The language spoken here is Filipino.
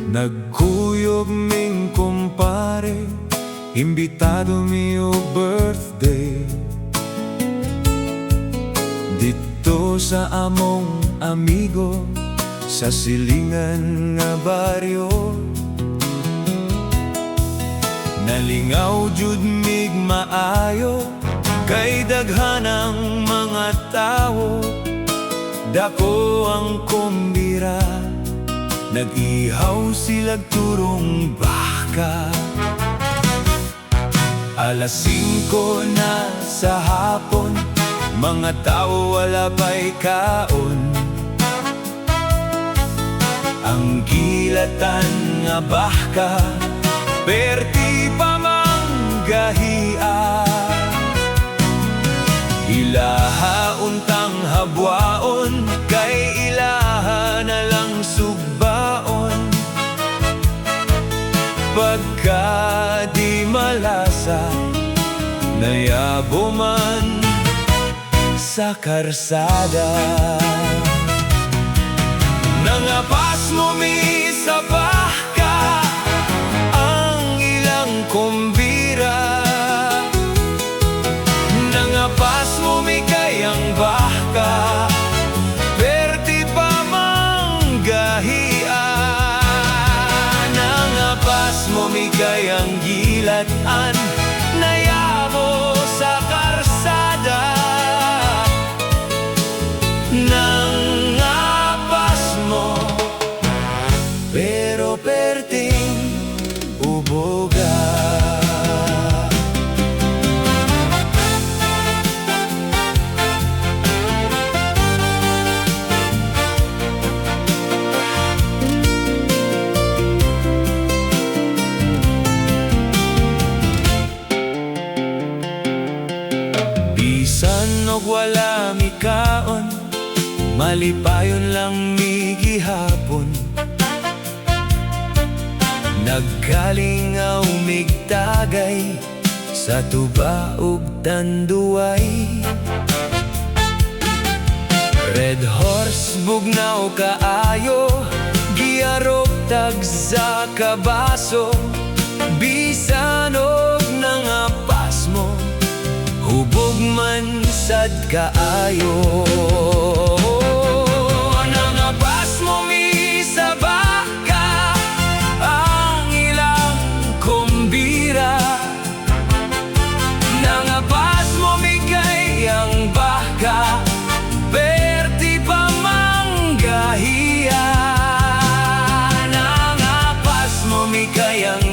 Nagkuyog ming kumpare, imbitado mi o birthday. Dito sa among amigo, sa silingan nga baryo. Nalingaw jud mig maayo, kay daghanang mga tawo. Dako ang kumbira, nag-ihaw silag turong baka. Alas 5 na sa hapon, mga tao wala pa'y kaon. Ang gilatan nga baka, perti pa manggahia. Ilaha untang habwaon, kay ilaha na lang sugbaon. Pagka di malasa, nayabo man sa karsada. Nangapas mo mi sa baka, ang ilang kumbira. Nangapas mo mi kayang baka, perti pa manggahia. Nangapas mo mi kayang gilatan, nayabo sa karsada. Nangapas mo, pero perting uboga. Bisan og wala mi kaon, malipayon lang mi gihapon. Nagkalingaw migtagay sa tuba ug tanduay. Red horse bugnaw kaayo, giarok tagsa kabaso. Bisan og nangapas mo, hubog man sad kaayo. Nangapas mo mi sa baka, ang ilang kumbira. Nangapas mo mi kayang baka, perti pa manggahia. Nangapas mo mi kayang